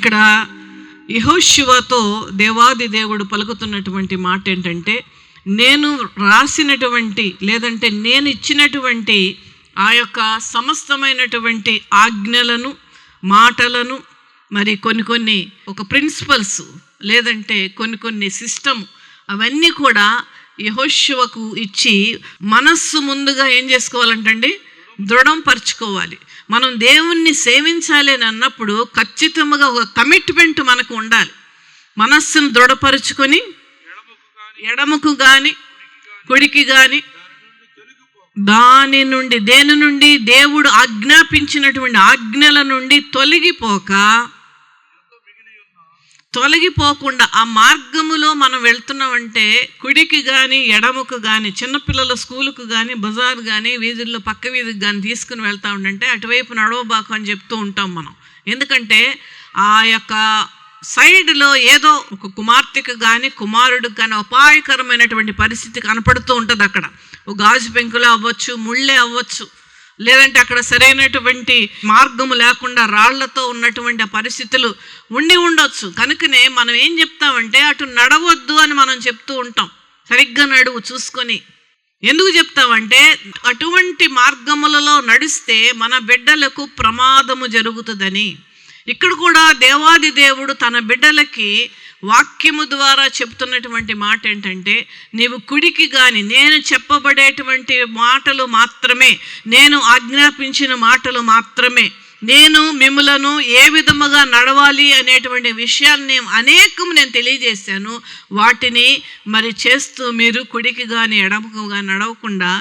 ఇక్కడ యెహోషువతో దేవాది దేవుడు పలుకుతున్నటువంటి మాట ఏంటంటే, నేను రాసినటువంటి లేదంటే నేను ఇచ్చినటువంటి ఆ యొక్క సమస్తమైనటువంటి ఆజ్ఞలను, మాటలను, మరి కొన్ని ఒక ప్రిన్సిపల్స్ లేదంటే కొన్ని సిస్టమ్, అవన్నీ కూడా యెహోషువకు ఇచ్చి మనస్సు ముందుగా ఏం చేసుకోవాలంటండి, దృఢం పరుచుకోవాలి. మనం దేవుణ్ణి సేవించాలి అని అన్నప్పుడు ఖచ్చితంగా ఒక కమిట్మెంట్ మనకు ఉండాలి. మనస్సును దృఢపరుచుకొని ఎడమకు కానీ కుడికి కానీ దేని నుండి దేవుడు ఆజ్ఞాపించినటువంటి ఆజ్ఞల నుండి తొలగిపోకుండా ఆ మార్గములో మనం వెళ్తున్నామంటే కుడికి కానీ ఎడమకు కానీ, చిన్నపిల్లల స్కూలుకు కానీ, బజార్ కానీ, వీధుల్లో పక్క వీధికి కానీ తీసుకుని వెళ్తా ఉండంటే అటువైపు నడవబాకు అని చెప్తూ ఉంటాం మనం. ఎందుకంటే ఆ యొక్క సైడ్లో ఏదో ఒక కుమార్తెకు కానీ కుమారుడికి కానీ అపాయకరమైనటువంటి పరిస్థితి కనపడుతూ ఉంటుంది. అక్కడ ఒక గాజు పెంకులే అవ్వచ్చు, ముళ్ళే అవ్వచ్చు, లేదంటే అక్కడ సరైనటువంటి మార్గము లేకుండా రాళ్లతో ఉన్నటువంటి ఆ పరిస్థితులు ఉండొచ్చు. కనుకనే మనం ఏం చెప్తామంటే అటు నడవద్దు అని మనం చెప్తూ ఉంటాం. సరిగ్గా నడువు చూసుకొని. ఎందుకు చెప్తామంటే అటువంటి మార్గములలో నడిస్తే మన బిడ్డలకు ప్రమాదము జరుగుతుందని. ఇక్కడ కూడా దేవాది దేవుడు తన బిడ్డలకి వాక్యము ద్వారా చెప్తున్నటువంటి మాట ఏంటంటే, నీవు కుడికి కానీ, నేను చెప్పబడేటువంటి మాటలు మాత్రమే, నేను ఆజ్ఞాపించిన మాటలు మాత్రమే, నేను మిమ్ములను ఏ విధముగా నడవాలి అనేటువంటి విషయాన్ని నేను తెలియజేశాను. వాటిని మరి చేస్తూ మీరు కుడికి కానీ ఎడమకు కానీ నడవకుండా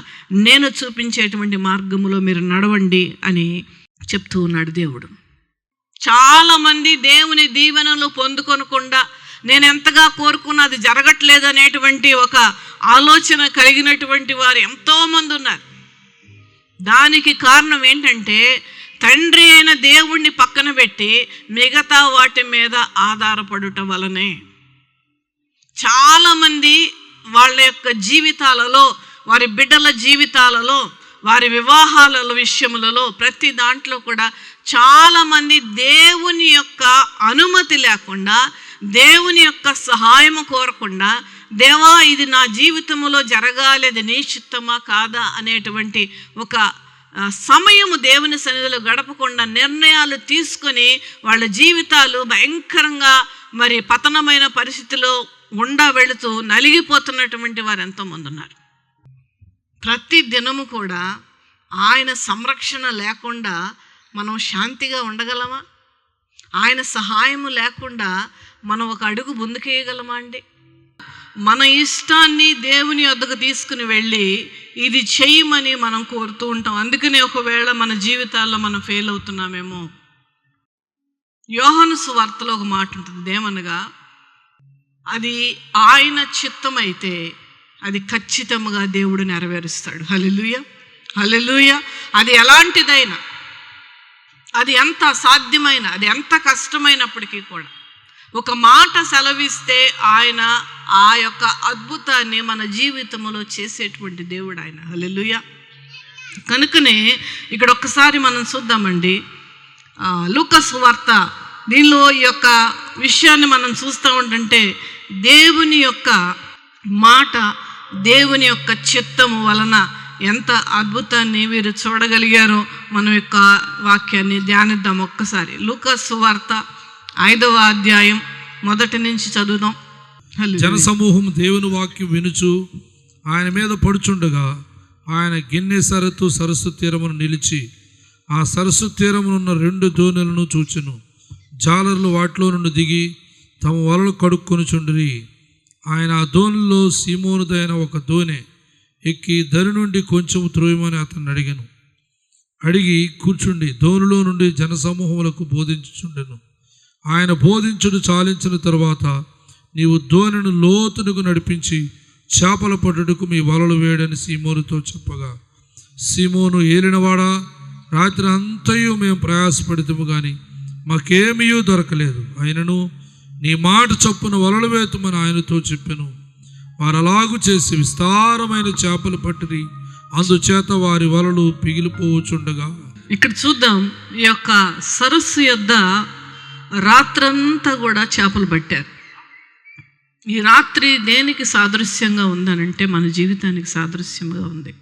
నేను చూపించేటువంటి మార్గములో మీరు నడవండి అని చెప్తూ ఉన్నాడు దేవుడు. చాలామంది దేవుని దీవెనలు పొందుకొనకుండా నేను ఎంతగా కోరుకున్నా అది జరగట్లేదు అనేటువంటి ఒక ఆలోచన కలిగినటువంటి వారు ఎంతోమంది ఉన్నారు. దానికి కారణం ఏంటంటే తండ్రి అయిన దేవుణ్ణి పక్కన పెట్టి మిగతా వాటి మీద ఆధారపడుట వలనే చాలామంది వాళ్ళ యొక్క జీవితాలలో, వారి బిడ్డల జీవితాలలో, వారి వివాహాల విషయములలో, ప్రతి దాంట్లో కూడా చాలామంది దేవుని యొక్క అనుమతి లేకుండా, దేవుని యొక్క సహాయము కోరకుండా, దేవా ఇది నా జీవితంలో జరగాలి, అది నీ చిత్తమా కాదా అనేటువంటి ఒక సమయము దేవుని సన్నిధిలో గడపకుండా నిర్ణయాలు తీసుకొని వాళ్ళ జీవితాలు భయంకరంగా మరి పతనమైన పరిస్థితిలో వెళుతూ నలిగిపోతున్నటువంటి వారు ఎంతోమంది ఉన్నారు. ప్రతి దినము కూడా ఆయన సంరక్షణ లేకుండా మనం శాంతిగా ఉండగలమా? ఆయన సహాయము లేకుండా మనం ఒక అడుగు ముందుకేయగలమా అండి? మన ఇష్టాన్ని దేవుని వద్దకు తీసుకుని వెళ్ళి ఇది చేయమని మనం కోరుతూ ఉంటాం. అందుకనే ఒకవేళ మన జీవితాల్లో మనం ఫెయిల్ అవుతున్నామేమో. యోహాను సువార్తలో ఒక మాట ఉంటుంది, ఏమనగా అది ఆయన చిత్తమైతే అది ఖచ్చితంగా దేవుడు నెరవేరుస్తాడు. హల్లెలూయా, హల్లెలూయా. అది ఎలాంటిదైనా, అది ఎంత సాధ్యమైన, అది ఎంత కష్టమైనప్పటికీ కూడా ఒక మాట సెలవిస్తే ఆయన ఆ యొక్క అద్భుతాన్ని మన జీవితంలో చేసేటువంటి దేవుడు ఆయన. హల్లెలూయా. కనుకనే ఇక్కడ ఒక్కసారి మనం చూద్దామండి, లూకా సువార్త దీనిలో ఈ యొక్క విషయాన్ని మనం చూస్తూ ఉంటుంటే దేవుని యొక్క మాట, దేవుని యొక్క చిత్తము వలన ఎంత అద్భుతాన్ని వీరు చూడగలిగారో మనం యొక్క వాక్యాన్ని ధ్యానిద్దాం ఒక్కసారి. లూకా సువార్త 5వ అధ్యాయం 1 నుంచి చదువుదాం. జనసమూహం దేవుని వాక్యం వినుచు ఆయన మీద పడుచుండగా ఆయన గిన్నెసరతు సరస్సు తీరమును నిలిచి ఆ సరస్సు తీరమునున్న 2 దోణులను చూచెను. జాలర్లు వాటిలో నుండి దిగి తమ వలలు కడుక్కొనుచుండిరి. ఆయన ఆ దోణిలో సీమోనుదైన ఒక దోణె ఎక్కి దరి నుండి కొంచెం త్రోయమని అతన్ని అడిగి కూర్చుండి దోణిలో నుండి జనసమూహములకు బోధించుచుండెను. ఆయన బోధించుడు చాలించిన తరువాత, నీవు దోణిను లోతునకు నడిపించి చేపల పట్టుటకు మీ వలలు వేయడని సీమోనుతో చెప్పగా, సీమోను, ఏలినవాడా, రాత్రి అంతయు మేము ప్రయాసపడితము కానీ మాకేమీ దొరకలేదు. అయినను నీ మాట చొప్పున వలలు వేతుమని ఆయనతో చెప్పెను. వారు అలాగు చేసి విస్తారమైన చేపలు పట్టిరి, అందుచేత వారి వలలు పిగిలిపోవచ్చుండగా. ఇక్కడ చూద్దాం, ఈ యొక్క సరస్సు యొద్ద రాత్రంతా కూడా చేపలు పట్టారు. ఈ రాత్రి దేనికి సాదృశ్యంగా ఉందనంటే మన జీవితానికి సాదృశ్యంగా ఉంది.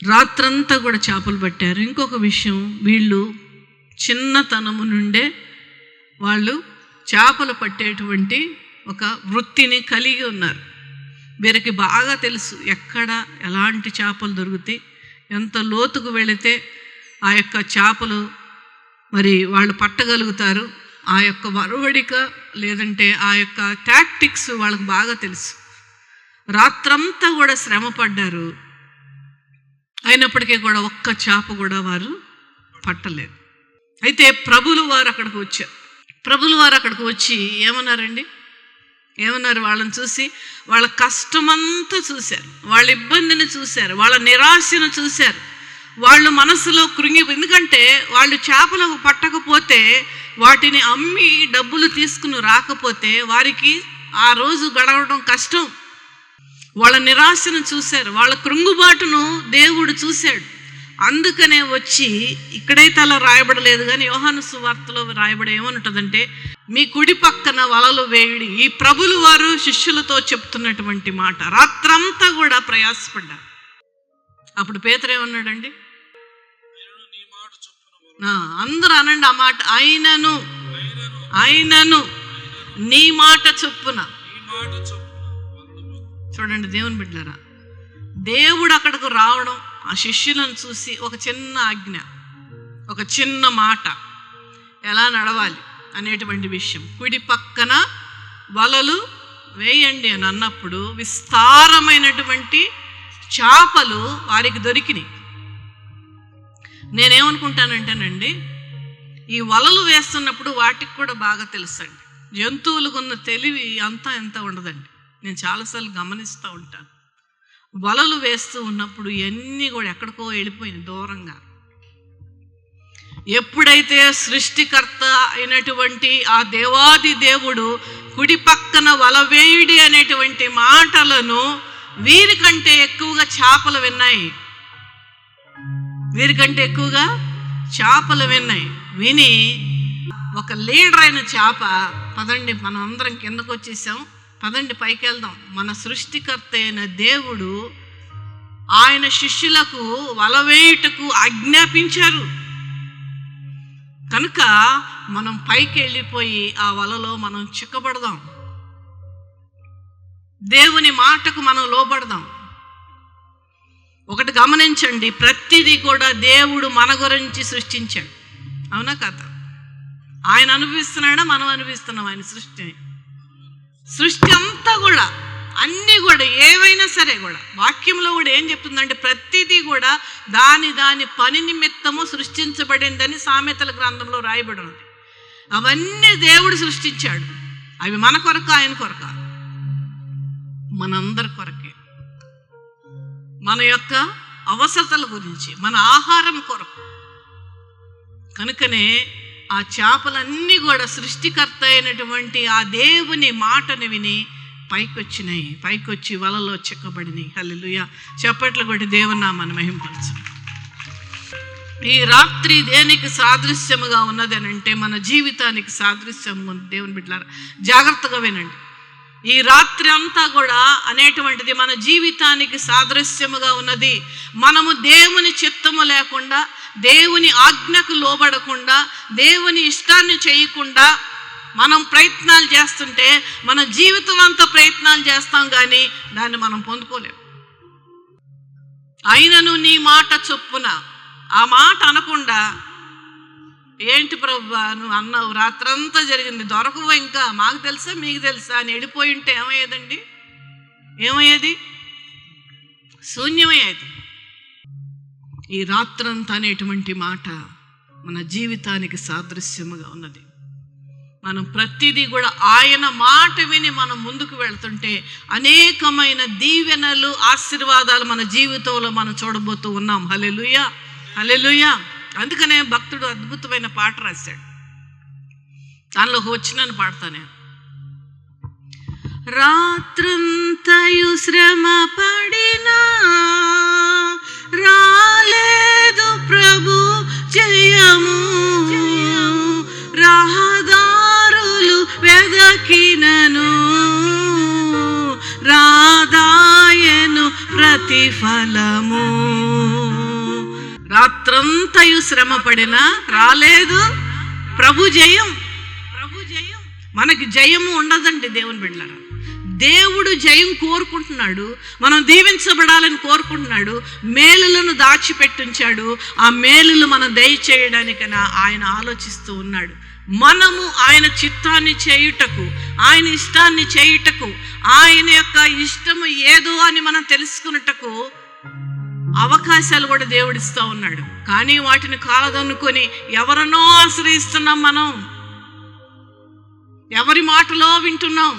రాత్రంతా కూడా చేపలు పట్టారు. ఇంకొక విషయం, వీళ్ళు చిన్నతనము నుండే వాళ్ళు చేపలు పట్టేటువంటి ఒక వృత్తిని కలిగి ఉన్నారు. వీరికి బాగా తెలుసు ఎక్కడ ఎలాంటి చేపలు దొరుకుతాయి, ఎంత లోతుకు వెళితే ఆ యొక్క చేపలు మరి వాళ్ళు పట్టగలుగుతారు. ఆ యొక్క వరవడిక లేదంటే ఆ యొక్క టాక్టిక్స్ వాళ్ళకు బాగా తెలుసు. రాత్రంతా కూడా శ్రమ పడ్డారు, అయినప్పటికీ కూడా ఒక్క చేప కూడా వారు పట్టలేదు. అయితే ప్రభులు వారు అక్కడికి వచ్చారు. ప్రభులు వారు అక్కడికి వచ్చి ఏమన్నారండి? ఏమన్నారు? వాళ్ళని చూసి వాళ్ళ కష్టమంతా చూశారు, వాళ్ళ ఇబ్బందిని చూశారు, వాళ్ళ నిరాశను చూశారు. వాళ్ళు మనసులో ఎందుకంటే వాళ్ళు చేపలు పట్టకపోతే, వాటిని అమ్మి డబ్బులు తీసుకుని రాకపోతే వారికి ఆ రోజు గడవడం కష్టం. వాళ్ళ నిరాశను చూశారు, వాళ్ళ కృంగుబాటును దేవుడు చూశాడు. అందుకనే వచ్చి, ఇక్కడైతే అలా రాయబడలేదు కానీ యోహాను సువార్తలో రాయబడి ఏమనుంటుందంటే, మీ కుడి పక్కన వలలు వేయుడి. ఈ ప్రభులు వారు శిష్యులతో చెప్తున్నటువంటి మాట. రాత్రంతా కూడా ప్రయాసపడ్డారు. అప్పుడు పేతురు ఏమన్నాడండి? అందరూ అనండి ఆ మాట, అయినను నీ మాట చొప్పున. చూడండి దేవుని బిడ్డలారా, దేవుడు అక్కడికి రావడం, ఆ శిష్యులను చూసి ఒక చిన్న ఆజ్ఞ, ఒక చిన్న మాట, ఎలా నడవాలి అనేటువంటి విషయం, కుడి పక్కన వలలు వేయండి అని అన్నప్పుడు విస్తారమైనటువంటి చేపలు వారికి దొరికినాయి. నేనేమనుకుంటానంటేనండి, ఈ వలలు వేస్తున్నప్పుడు వాటికి కూడా బాగా తెలుసండి. జంతువులకు ఉన్న తెలివి అంతా ఎంత ఉండదండి. నేను చాలాసార్లు గమనిస్తూ ఉంటాను. వలలు వేస్తూ ఉన్నప్పుడు ఇవన్నీ కూడా ఎక్కడికో వెళ్ళిపోయినాయి దూరంగా. ఎప్పుడైతే సృష్టికర్త అయినటువంటి ఆ దేవాది దేవుడు కుడి పక్కన వల వేయుడి అనేటువంటి మాటలను వీరికంటే ఎక్కువగా చేపలు విన్నాయి. వీరికంటే ఎక్కువగా చేపలు విన్నాయి. విని ఒక లీడర్ అయిన చేప, పదండి మనం అందరం కిందకు వచ్చేసాం, పదండి పైకి వెళ్దాం. మన సృష్టికర్త అయిన దేవుడు ఆయన శిష్యులకు వల వేయుటకు ఆజ్ఞాపించారు కనుక మనం పైకి వెళ్ళిపోయి ఆ వలలో మనం చిక్కబడదాం. దేవుని మాటకు మనం లోబడదాం. ఒకటి గమనించండి, ప్రతిదీ కూడా దేవుడు మన గురించి సృష్టించాడు. అవునా కదా? ఆయన అనుభవిస్తున్నాడా, మనం అనుభవిస్తున్నాం ఆయన సృష్టిని? సృష్టి అంతా కూడా, అన్నీ కూడా, ఏవైనా సరే కూడా వాక్యంలో కూడా ఏం చెప్తుందంటే, ప్రతిదీ కూడా దాని పని నిమిత్తము సృష్టించబడిందని సామెతల గ్రంథంలో రాయబడి ఉంది. అవన్నీ దేవుడు సృష్టించాడు. అవి మన కొరకు, ఆయన కొరక, మనందరి కొరకే, మన యొక్క అవసరతల గురించి, మన ఆహారం కొరకు. కనుకనే ఆ చేపలన్నీ కూడా సృష్టికర్త అయినటువంటి ఆ దేవుని మాటను విని పైకొచ్చినాయి, పైకొచ్చి వలలో చిక్కబడినాయి. హల్లెలూయా, చప్పట్లు కొట్టి దేవుని నామాన్ని మహింపరచు. ఈ రాత్రి దేనికి సాదృశ్యముగా ఉన్నది అని అంటే, మన జీవితానికి సాదృశ్యంగా ఉంది. దేవుని బిడ్డలారా జాగ్రత్తగా వినండి. ఈ రాత్రి అంతా కూడా అనేటువంటిది మన జీవితానికి సాదృశ్యముగా ఉన్నది. మనము దేవుని చిత్తము లేకుండా, దేవుని ఆజ్ఞకు లోబడకుండా, దేవుని ఇష్టాన్ని చేయకుండా మనం ప్రయత్నాలు చేస్తుంటే, మన జీవితం అంతా ప్రయత్నాలు చేస్తాం కానీ దాన్ని మనం పొందుకోలేము. అయినను నీ మాట చొప్పున, ఆ మాట అనకుండా, ఏంటి ప్రభువా నువ్వు అన్నావు, రాత్రంతా జరిగింది, దొరకవు, ఇంకా మాకు తెలుసా మీకు తెలుసా అని వెళ్ళిపోయి ఉంటే ఏమయ్యేదండి? ఏమయ్యేది? శూన్యమయ్యేది. ఈ రాత్రంతా అనేటువంటి మాట మన జీవితానికి సాదృశ్యముగా ఉన్నది. మనం ప్రతిదీ కూడా ఆయన మాట విని మనం ముందుకు వెళ్తుంటే అనేకమైన దీవెనలు, ఆశీర్వాదాలు మన జీవితంలో మనం చూడబోతూ ఉన్నాం. హల్లెలూయా, హల్లెలూయా. అందుకనే భక్తుడు అద్భుతమైన పాట రాశాడు. దానిలో ఒక వచనాన్ని పాడతాను నేను. రాత్రంతయు శ్రమ పడినా రాలేదు ప్రభు జయము, రహదారి ఫలము. రాత్రంతయు శ్రమ పడినా రాలేదు ప్రభు జయం. మనకి జయము ఉండదండి దేవుని బిడ్డలారా. దేవుడు జయం కోరుకుంటున్నాడు, మనం దీవించబడాలని కోరుకుంటున్నాడు. మేలులను దాచిపెట్టించాడు. ఆ మేలులు మనం దయచేయడానికైనా ఆయన ఆలోచిస్తూ ఉన్నాడు. మనము ఆయన చిత్తాన్ని చేయుటకు, ఆయన ఇష్టాన్ని చేయుటకు, ఆయన యొక్క ఇష్టము ఏదో అని మనం తెలుసుకున్నటకు అవకాశాలు కూడా దేవుడిస్తూ ఉన్నాడు. కానీ వాటిని కాలదనుకొని ఎవరినో ఆశ్రయిస్తున్నాం, మనం ఎవరి మాటలో వింటున్నాం.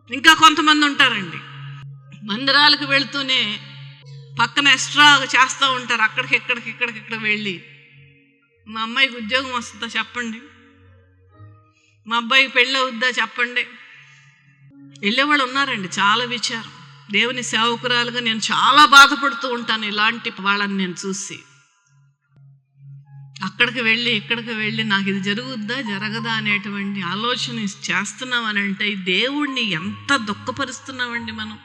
ఇంకా కొంతమంది ఉంటారండి, మందిరాలకు వెళ్తూనే పక్కన ఎక్స్ట్రా చేస్తూ ఉంటారు. ఇక్కడికి వెళ్ళి మా అమ్మాయికి ఉద్యోగం వస్తుందా చెప్పండి, మా అబ్బాయికి పెళ్ళి అవుద్దా చెప్పండి. వెళ్ళేవాళ్ళు ఉన్నారండి. చాలా విచారం. దేవుని సేవకురాలుగా నేను చాలా బాధపడుతూ ఉంటాను ఇలాంటి వాళ్ళని నేను చూసి. ఇక్కడికి వెళ్ళి నాకు ఇది జరుగుద్దా జరగదా అనేటువంటి ఆలోచన చేస్తున్నామని అంటే దేవుణ్ణి ఎంత దుఃఖపరుస్తున్నామండి మనం.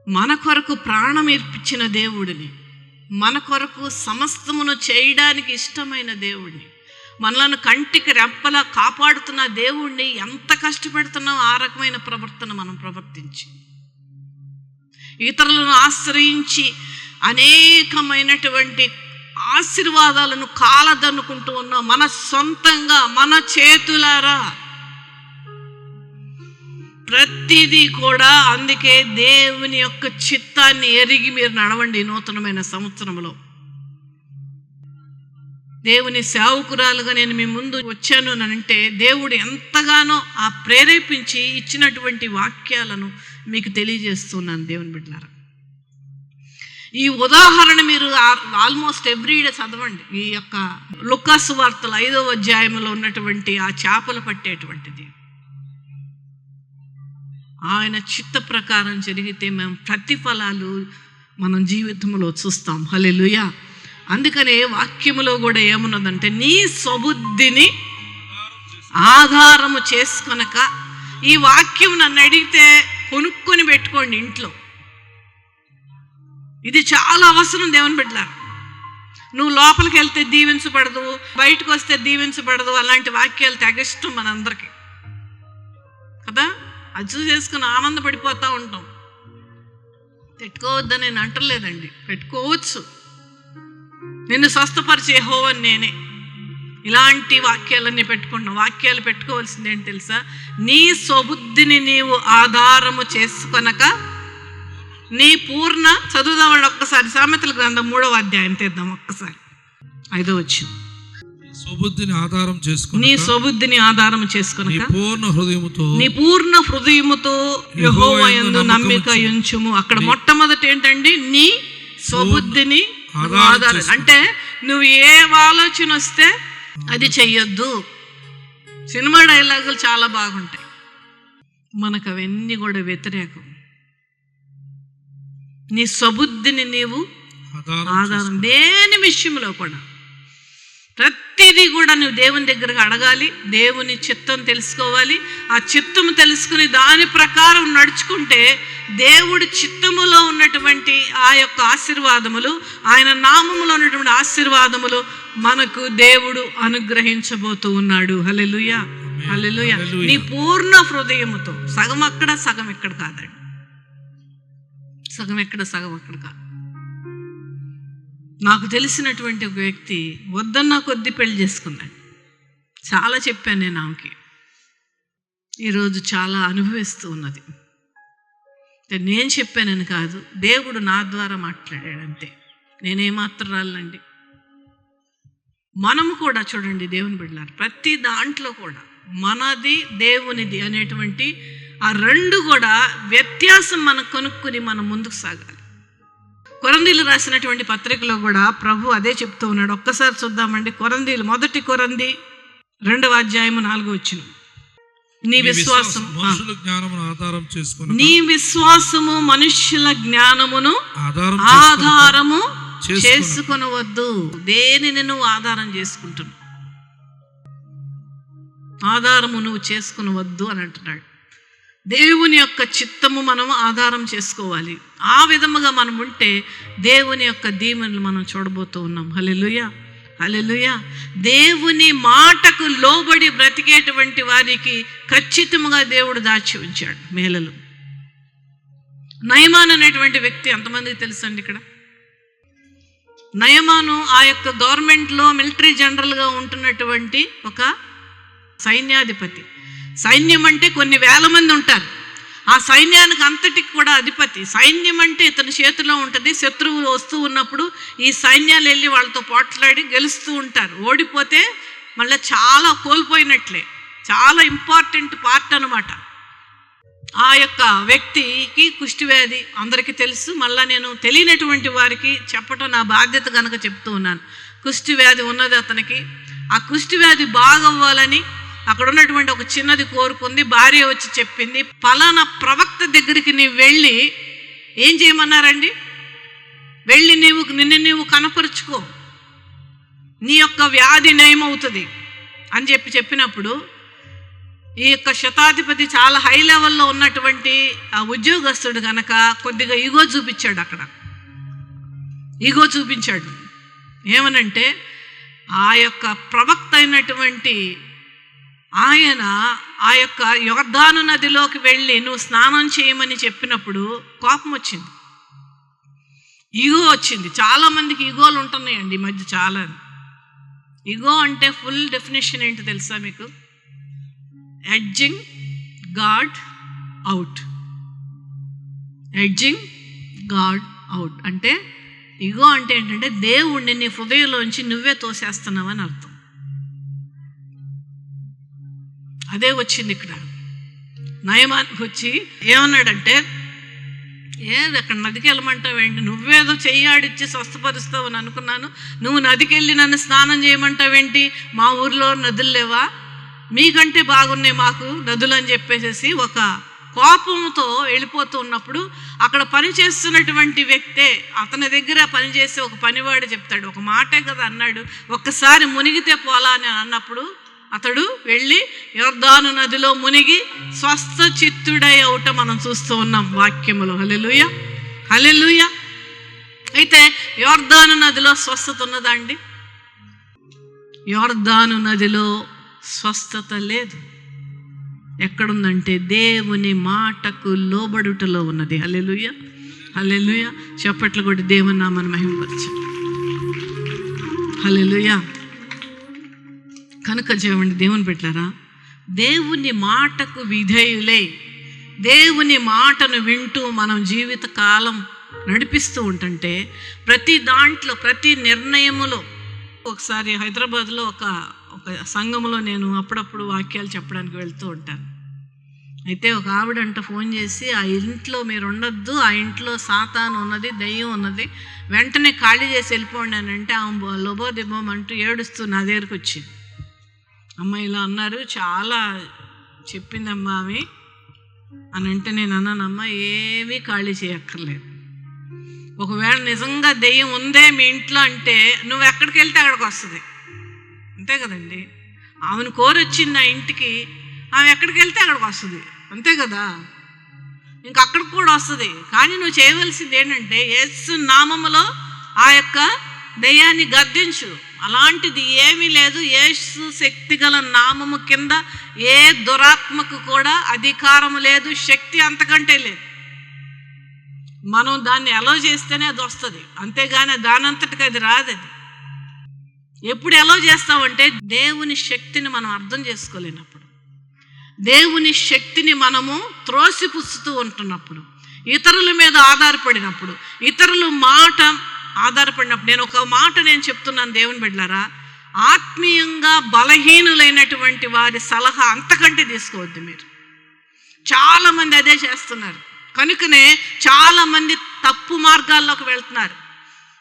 మన కొరకు ప్రాణం ఇప్పించిన దేవుడిని, మన కొరకు సమస్తమును చేయడానికి ఇష్టమైన దేవుడిని, మనలను కంటికి రెప్పలా కాపాడుతున్న దేవుణ్ణి ఎంత కష్టపెడుతున్నాం ఆ రకమైన ప్రవర్తన మనం ప్రవర్తించి. ఇతరులను ఆశ్రయించి అనేకమైనటువంటి ఆశీర్వాదాలను కాలదన్నుకుంటూ ఉన్నాం మన సొంతంగా, మన చేతులారా. ప్రతిదీ కూడా అందుకే దేవుని యొక్క చిత్తాన్ని ఎరిగి మీరు నడవండి. నూతనమైన సంవత్సరంలో దేవుని సేవకురాలుగా నేను మీ ముందు వచ్చాను అని అంటే దేవుడు ఎంతగానో ఆ ప్రేరేపించి ఇచ్చినటువంటి వాక్యాలను మీకు తెలియజేస్తున్నాను దేవుని బిడ్డలారా. ఈ ఉదాహరణ మీరు ఆల్మోస్ట్ ఎవ్రీడే చదవండి. ఈ యొక్క లూకాసు వార్తలు 5వ అధ్యాయంలో ఉన్నటువంటి ఆ చేపలు పట్టేటువంటిది ఆయన చిత్త ప్రకారం జరిగితే మేము ప్రతిఫలాలు మనం జీవితంలో చూస్తాం. హల్లెలూయా. అందుకనే వాక్యములో కూడా ఏమున్నదంటే, నీ స్వబుద్ధిని ఆధారము చేసుకొనక. ఈ వాక్యం నన్ను అడిగితే కొనుక్కొని పెట్టుకోండి ఇంట్లో. ఇది చాలా అవసరం దేవుని బిడ్డలారా. నువ్వు లోపలికి వెళ్తే దీవించబడదు, బయటకు వస్తే దీవించబడదు, అలాంటి వాక్యాలు తెగిష్టం మనందరికీ కదా. అజ్జు చేసుకుని ఆనందపడిపోతూ ఉంటాం. పెట్టుకోవద్దని నేను అంటలేదండి, పెట్టుకోవచ్చు. నిన్ను స్వస్థపరిచే యెహోవాని నేనే. ఇలాంటి వాక్యాలన్నీ పెట్టుకుంటున్నాం. వాక్యాలు పెట్టుకోవాల్సింది ఏంటి తెలుసా? నీ స్వబుద్ధిని నీవు ఆధారము చేసుకొనక నీ పూర్ణ. చదువుదామండి ఒక్కసారి సామెతల గ్రంథం 3వ అధ్యాయం తీద్దాం ఒక్కసారి. 5వ వచనం. స్వబుద్ధిని ఆధారం చేసుకుని, నీ స్వబుద్ధిని ఆధారం చేసుకుని నీ పూర్ణ హృదయముతో యెహోవా యందు నమ్మిక ఉంచుము. అక్కడ మొట్టమొదటి ఏంటండి? నీ స్వబుద్ధిని ఆధారం. అంటే నువ్వు ఏ ఆలోచన వస్తే అది చెయ్యొద్దు. సినిమా డైలాగులు చాలా బాగుంటాయి, మనకు అవన్నీ కూడా వ్యతిరేకం. నీ స్వబుద్ధిని నీవు ఆధారం దేని విషయంలో కూడా, ప్రతిదీ కూడా నువ్వు దేవుని దగ్గరకు అడగాలి. దేవుని చిత్తం తెలుసుకోవాలి. ఆ చిత్తము తెలుసుకుని దాని ప్రకారం నడుచుకుంటే దేవుడి చిత్తములో ఉన్నటువంటి ఆ యొక్క ఆశీర్వాదములు, ఆయన నామములో ఉన్నటువంటి ఆశీర్వాదములు మనకు దేవుడు అనుగ్రహించబోతూ ఉన్నాడు. హల్లెలూయా, హల్లెలూయా. నీ పూర్ణ హృదయముతో. సగం అక్కడ సగం ఇక్కడ కాదండి. సగం ఎక్కడ సగం అక్కడ కాదు. నాకు తెలిసినటువంటి ఒక వ్యక్తి వద్దన్న కొద్ది పెళ్లి చేసుకున్నాడు. చాలా చెప్పాను నేను ఆమెకి. ఈరోజు చాలా అనుభవిస్తూ ఉన్నది. నేను చెప్పానని కాదు, దేవుడు నా ద్వారా మాట్లాడాడంతే. నేనేమాత్రం రాలండి. మనము కూడా చూడండి దేవుని బిడ్డలారా, ప్రతి దాంట్లో కూడా మనది దేవునిది అనేటువంటి ఆ రెండు కూడా వ్యత్యాసం మనం కొనుక్కుని మనం ముందుకు సాగాలి. కొరంథీలు రాసినటువంటి పత్రికలో కూడా ప్రభు అదే చెప్తూ ఉన్నాడు. ఒక్కసారి చూద్దామండి. కొరంథీలు 1 కొరంథీ 2వ అధ్యాయము 4వ వచనం. నీ విశ్వాసం మనుషుల జ్ఞానమును ఆధారం చేసుకుని, నీ విశ్వాసము మనుష్యుల జ్ఞానమును ఆధారము చేసుకొనవద్దు. దేనిని నువ్వు ఆధారం చేసుకుంటున్నావు? ఆధారము నువ్వు చేసుకునవద్దు అని అంటున్నాడు. దేవుని యొక్క చిత్తము మనం ఆధారం చేసుకోవాలి. ఆ విధముగా మనం ఉంటే దేవుని యొక్క దీవెనలు మనం చూడబోతూ ఉన్నాం. హల్లెలూయా, హల్లెలూయా. దేవుని మాటకు లోబడి బ్రతికేటువంటి వారికి ఖచ్చితంగా దేవుడు దాచి ఉంచాడు మేలలు. నయమాన్ అనేటువంటి వ్యక్తి ఎంతమందికి తెలుసండి? ఇక్కడ నయమాను ఆ యొక్క గవర్నమెంట్లో మిలిటరీ జనరల్గా ఉంటున్నటువంటి ఒక సైన్యాధిపతి. సైన్యం అంటే కొన్ని వేల మంది ఉంటారు. ఆ సైన్యానికి అంతటికి కూడా అధిపతి. సైన్యం అంటే ఇతని చేతిలో ఉంటుంది. శత్రువులు వస్తూ ఉన్నప్పుడు ఈ సైన్యాలు వెళ్ళి వాళ్ళతో పోట్లాడి గెలుస్తూ ఉంటారు. ఓడిపోతే మళ్ళీ చాలా కోల్పోయినట్లే. చాలా ఇంపార్టెంట్ పార్ట్ అన్నమాట. ఆ యొక్క వ్యక్తికి కుష్ఠవ్యాధి అందరికీ తెలుసు. మళ్ళీ నేను తెలియనటువంటి వారికి చెప్పటం నా బాధ్యత కనుక చెప్తూ ఉన్నాను. కుష్ఠవ్యాధి ఉన్నది అతనికి. ఆ కుష్ఠవ్యాధి బాగవ్వాలని అక్కడ ఉన్నటువంటి ఒక చిన్నది కోరుకుంది. భార్య వచ్చి చెప్పింది, పలానా ప్రవక్త దగ్గరికి నీవు వెళ్ళి ఏం చేయమన్నారండి? వెళ్ళి నిన్ను నీవు కనపరుచుకో, నీ యొక్క వ్యాధి నయమవుతుంది అని చెప్పినప్పుడు ఈ యొక్క శతాధిపతి చాలా హై లెవెల్లో ఉన్నటువంటి ఆ ఉద్యోగస్తుడు కనుక కొద్దిగా ఈగో చూపించాడు. అక్కడ ఈగో చూపించాడు. ఏమనంటే ఆ యొక్క ప్రవక్త అయినటువంటి ఆయన ఆ యొక్క యొర్దాను నదిలోకి వెళ్ళి నువ్వు స్నానం చేయమని చెప్పినప్పుడు కోపం వచ్చింది, ఈగో వచ్చింది. చాలామందికి ఈగోలు ఉంటున్నాయండి ఈ మధ్య చాలా. ఈగో అంటే ఫుల్ డెఫినేషన్ ఏంటి తెలుసా మీకు? Edging God out. Edging God out అంటే ఈగో అంటే ఏంటంటే దేవుణ్ణి నీ హృదయంలోంచి నువ్వే తోసేస్తున్నావు అని అర్థం. అదే వచ్చింది ఇక్కడ. నయమానికి వచ్చి ఏమన్నాడంటే, అక్కడ నదికి వెళ్ళమంటావేంటి? నువ్వేదో చెయ్యాడిచ్చి స్వస్థపరుస్తావు అని అనుకున్నాను. నువ్వు నదికి వెళ్ళి నన్ను స్నానం చేయమంటావేంటి? మా ఊర్లో నదులు లేవా? మీకంటే బాగున్నాయి మాకు నదులు అని చెప్పేసి ఒక కోపంతో వెళ్ళిపోతూ ఉన్నప్పుడు అక్కడ పనిచేస్తున్నటువంటి వ్యక్తే, అతని దగ్గర పనిచేసే ఒక పనివాడు చెప్తాడు, ఒక మాటే కదా అన్నాడు, ఒక్కసారి మునిగితే పోలా అని అన్నప్పుడు అతడు వెళ్ళి యొర్దాను నదిలో మునిగి స్వస్థ చిత్తుడై అవుట మనం చూస్తూ ఉన్నాం వాక్యములో. హల్లెలూయా, హల్లెలూయా. అయితే యొర్దాను నదిలో స్వస్థత ఉన్నదా అండి? యొర్దాను నదిలో స్వస్థత లేదు. ఎక్కడుందంటే దేవుని మాటకు లోబడుటలో ఉన్నది. హల్లెలూయా, హల్లెలూయా. చప్పట్లు కొట్టి దేవుని నామమును మహిమపరచు. హల్లెలూయా. కనుక చూడండి దేవుని పెట్టారా, దేవుని మాటకు విధేయులై దేవుని మాటను వింటూ మనం జీవితకాలం నడిపిస్తూ ఉంటుంటే ప్రతి దాంట్లో ప్రతి నిర్ణయములో. ఒకసారి హైదరాబాద్లో ఒక సంఘంలో నేను అప్పుడప్పుడు వాక్యాలు చెప్పడానికి వెళ్తూ ఉంటాను. అయితే ఒక ఆవిడంట ఫోన్ చేసి, ఆ ఇంట్లో మీరు ఉండొద్దు, ఆ ఇంట్లో సాతాను ఉన్నది, దయ్యం ఉన్నది, వెంటనే ఖాళీ చేసి వెళ్ళిపోండి అని అంటే ఆమె లోబోదిబ్బోమంటూ ఏడుస్తూ నా దగ్గరికి వచ్చింది. అమ్మ ఇలా అన్నారు, చాలా చెప్పిందమ్మా ఆమె అని అంటే నేను అన్నానమ్మా ఏమీ ఖాళీ చేయక్కర్లేదు. ఒకవేళ నిజంగా దెయ్యం ఉందే మీ ఇంట్లో అంటే నువ్వు ఎక్కడికి వెళ్తే అక్కడికి వస్తుంది, అంతే కదండి. ఆమెను కోరొచ్చింది ఆ ఇంటికి, ఆమె ఎక్కడికి వెళ్తే అక్కడికి వస్తుంది, అంతే కదా. ఇంకా అక్కడికి కూడా వస్తుంది. కానీ నువ్వు చేయవలసింది ఏంటంటే యేసు నామములో ఆ యొక్క దెయ్యాన్ని గద్దించు. అలాంటిది ఏమీ లేదు. యేసు శక్తి గల నామము కింద ఏ దురాత్మకు కూడా అధికారం లేదు, శక్తి అంతకంటే లేదు. మనం దాన్ని అలో చేస్తేనే అది వస్తుంది, అంతేగాని దానంతటికి అది రాదు. అది ఎప్పుడు అలో చేస్తామంటే దేవుని శక్తిని మనం అర్థం చేసుకోలేనప్పుడు, దేవుని శక్తిని మనము త్రోసిపుచ్చుతూ ఉంటున్నప్పుడు, ఇతరుల మీద ఆధారపడినప్పుడు, ఇతరుల మాట ఆధారపడినప్పుడు. నేను ఒక మాట నేను చెప్తున్నాను దేవుని బిడ్డలారా, ఆత్మీయంగా బలహీనులైనటువంటి వారి సలహా అంతకంటే తీసుకోవద్దు మీరు. చాలామంది అదే చేస్తున్నారు. కనుకనే చాలామంది తప్పు మార్గాల్లోకి వెళ్తున్నారు,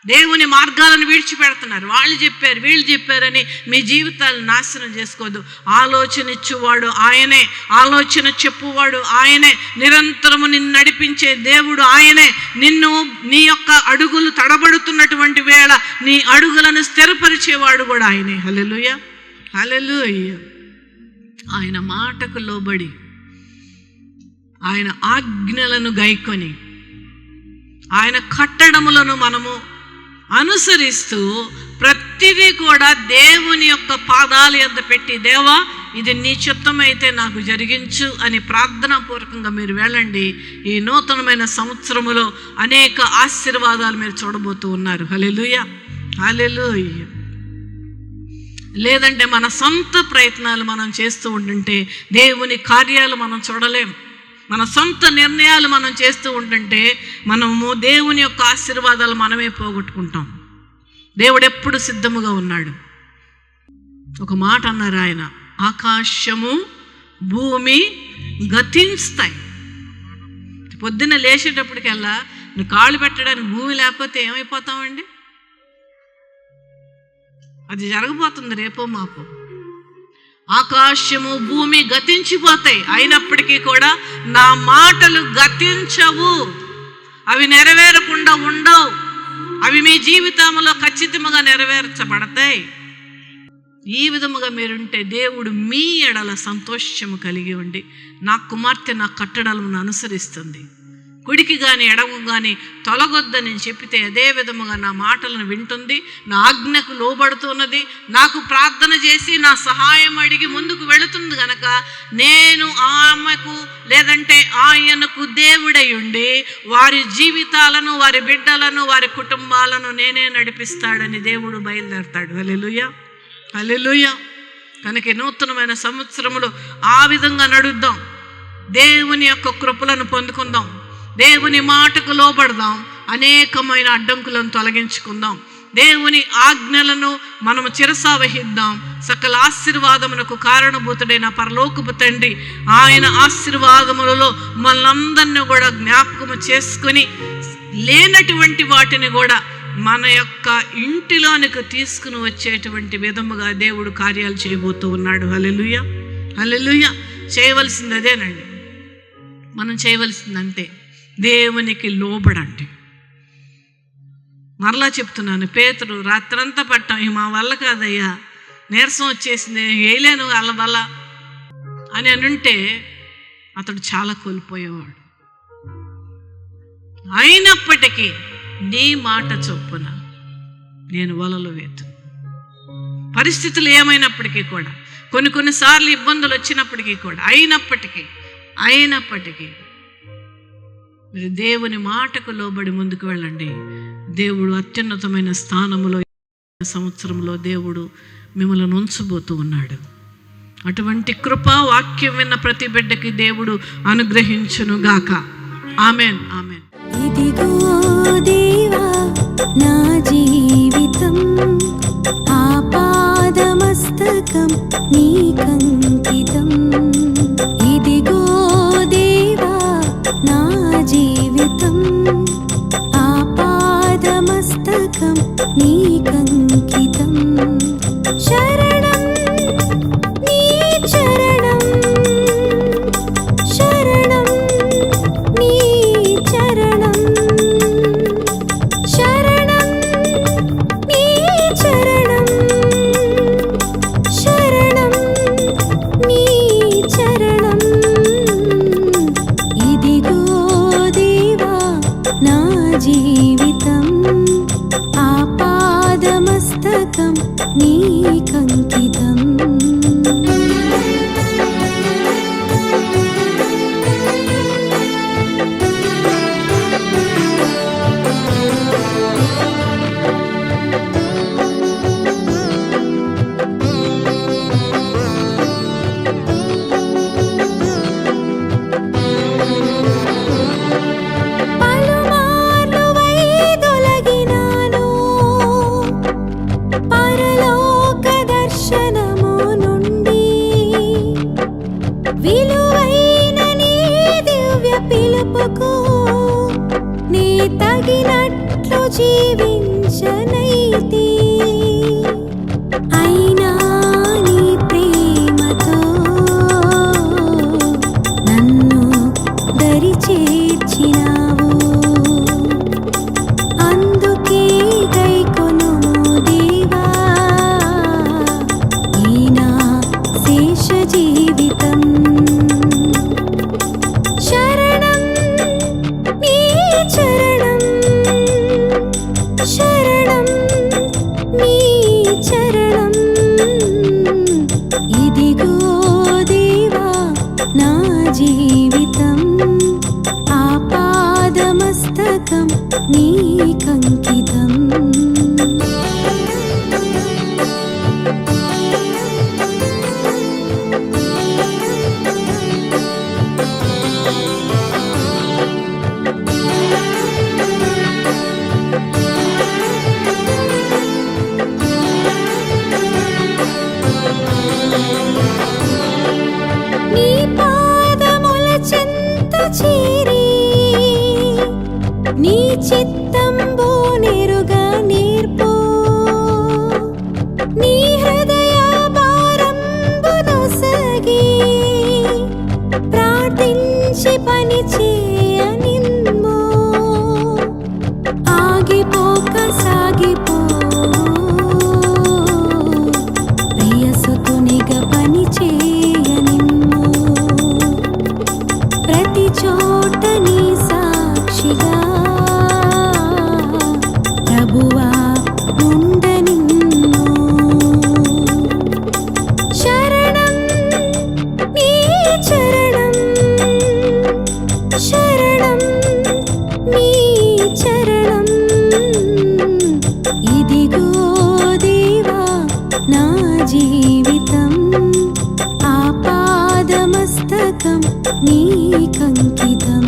దేవుని మార్గాలను విడిచిపెడుతున్నారు. వాళ్ళు చెప్పారు వీళ్ళు చెప్పారని మీ జీవితాలను నాశనం చేసుకోవద్దు. ఆలోచన ఇచ్చేవాడు ఆయనే, ఆలోచన చెప్పువాడు ఆయనే, నిరంతరము నిన్ను నడిపించే దేవుడు ఆయనే. నిన్ను నీ యొక్క అడుగులు తడబడుతున్నటువంటి వేళ నీ అడుగులను స్థిరపరిచేవాడు కూడా ఆయనే. హల్లెలూయా, హల్లెలూయా. ఆయన మాటకు లోబడి ఆయన ఆజ్ఞలను గైకొని ఆయన కట్టడములను మనము అనుసరిస్తూ ప్రతిదీ కూడా దేవుని యొక్క పాదాల యొద్ద పెట్టి, దేవా ఇది నీ చిత్తమైతే నాకు జరిగించు అని ప్రార్థనాపూర్వకంగా మీరు వెళ్ళండి. ఈ నూతనమైన సంవత్సరములో అనేక ఆశీర్వాదాలు మీరు చూడబోతూ ఉన్నారు. హల్లెలూయా, హల్లెలూయా. లేదంటే మన సొంత ప్రయత్నాలు మనం చేస్తూ ఉంటుంటే దేవుని కార్యాలు మనం చూడలేం. మన సొంత నిర్ణయాలు మనం చేస్తూ ఉంటుంటే మనము దేవుని యొక్క ఆశీర్వాదాలు మనమే పోగొట్టుకుంటాం. దేవుడు ఎప్పుడు సిద్ధముగా ఉన్నాడు. ఒక మాట అన్నారు ఆయన, ఆకాశము భూమి గతిస్తాయి. పొద్దున్న లేచేటప్పటికల్లా నువ్వు కాళ్ళు పెట్టడానికి భూమి లేకపోతే ఏమైపోతామండి? అది జరగబోతుంది రేపో మాపో. ఆకాశము భూమి గతించిపోతాయి, అయినప్పటికీ కూడా నా మాటలు గతించవు. అవి నెరవేరకుండా ఉండవు. అవి మీ జీవితంలో ఖచ్చితంగా నెరవేర్చబడతాయి. ఈ విధముగా మీరుంటే దేవుడు మీ ఎడల సంతోషము కలిగి ఉండి, నా కుమార్తె నా కట్టడలను అనుసరిస్తుంది, కుడికి కానీ ఎడము కానీ తొలగొద్దని చెప్పితే అదే విధముగా నా మాటలను వింటుంది, నా ఆజ్ఞకు లోబడుతున్నది, నాకు ప్రార్థన చేసి నా సహాయం అడిగి ముందుకు వెళుతుంది గనక నేను ఆమెకు లేదంటే ఆయనకు దేవుడై ఉండి వారి జీవితాలను, వారి బిడ్డలను, వారి కుటుంబాలను నేనే నడిపిస్తాడని దేవుడు బయలుదేరతాడు. హల్లెలూయా, హల్లెలూయా. కనుక నూతనమైన సంవత్సరములో ఆ విధంగా నడుద్దాం. దేవుని యొక్క కృపలను పొందుకుందాం. దేవుని మాటకు లోబడదాం. అనేకమైన అడ్డంకులను తొలగించుకుందాం. దేవుని ఆజ్ఞలను మనము చిరసావహిద్దాం. సకల ఆశీర్వాదమునకు కారణభూతుడైన పరలోకపు తండ్రి ఆయన ఆశీర్వాదములలో మనందరినీ కూడా జ్ఞాపకము చేసుకుని లేనటువంటి వాటిని కూడా మన యొక్క ఇంటిలోనికి తీసుకుని వచ్చేటువంటి విధముగా దేవుడు కార్యాలు చేయబోతూ ఉన్నాడు. హల్లెలూయా, హల్లెలూయా. చేయవలసింది అదేనండి. మనం చేయవలసిందంటే దేవునికి లోబడండి. మరలా చెప్తున్నాను, పేతురు రాత్రంతా పట్టాం, మా వల్ల కాదయ్యా, నీరసం వచ్చేసింది, వేయలేను వాళ్ళ వల్ల అని అనుంటే అతడు చాలా కోల్పోయేవాడు. అయినప్పటికీ నీ మాట చొప్పున నేను వలలు వేతును. పరిస్థితులు ఏమైనప్పటికీ కూడా, కొన్నిసార్లు ఇబ్బందులు వచ్చినప్పటికీ కూడా, అయినప్పటికీ మీరు దేవుని మాటకు లోబడి ముందుకు వెళ్ళండి. దేవుడు అత్యున్నతమైన స్థానములో సంవత్సరంలో దేవుడు మిమ్మల్ని ఉంచబోతూ ఉన్నాడు. అటువంటి కృపా వాక్యం విన్న ప్రతి బిడ్డకి దేవుడు అనుగ్రహించునుగాక. Amen, amen. ఇదిగో దేవా నా జీవితం ఆపాదమస్తకం నీకంకితం. ఇదిగో దేవా నా జీవితం ఆపాదమస్తకం నీకంకితం. శరణం నీ చరణం, శరణం నీ చరణం, శరణం నీ చరణం, శరణం నీ చరణం. ఇదిగో దేవా నా జీవితం ఆపాదమస్తకం నీకంకితం. పలుమార్లు వైదొలగినాను పరలోక దర్శనము నుండి, విలువైన నీ దివ్య పిలుపుకు నీ తగినట్లు జీవించనైతి. అయినా నీ ప్రేమతో నన్ను దరి చేర్చినావు. అందుకే గైకొనుము దేవా ఈ నా శేష జీవితం. శరణం నీకంకితం. నీ పాదముల చెంత చేరి నీ చిత్తంబు నెరుగా నేర్పు. నీ హృదయ భారంబు నొసగి ప్రార్థించి పని చేయనిమ్ము. ఆగిపోక సాగిపో ప్రియసుతునిగా పని చేయనిమ్ము. ప్రతి చోట నీ సాక్షిగా ప్రభువా ఉండనిమ్ము. శరణం నీ చరణం, శరణం నీ చరణం. ఇదిగో దేవా నా జీవితం, ఆపాదమస్తకం నీకంకితం.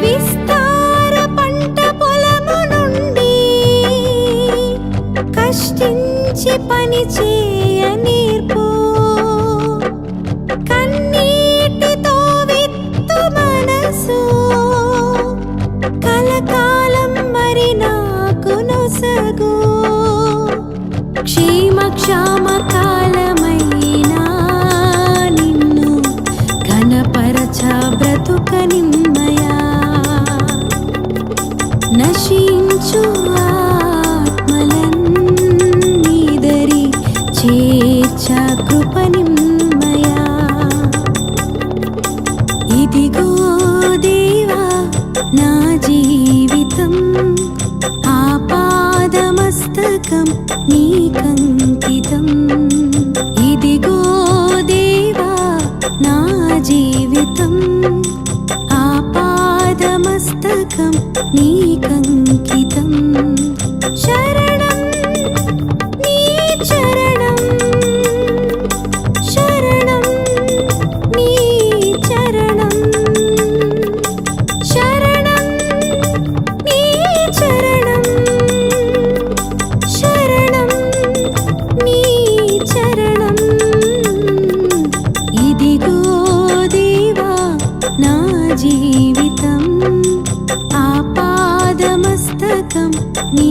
విస్తార పంట పొలము నుండి కష్టించి పని చేయ నేర్పు. కన్నీటితో విత్తు మనసు కలకాలం మరి నాకు నొసగు. క్షేమ క్షామ కాలమైనా నిన్ను ఘనపరచ బ్రతుకనిమ్మయా. నశించు ఆత్మలన్నీదరి చేర్చ కృపనిమ్మయా. ఇదిగో దేవా నా జీవితం, ఆపాదమస్తకం నీకంకితం. ఇదిగో దేవా నా జీవితం, ఆపాదమస్తకం నీకంకితం. శరణం నీ చరణం, శరణం నీ చరణం, శరణం నీ చరణం, శరణం నీ చరణం. ఇదిగో దేవా నా జీవితం, ఆపాదమస్తకం నీ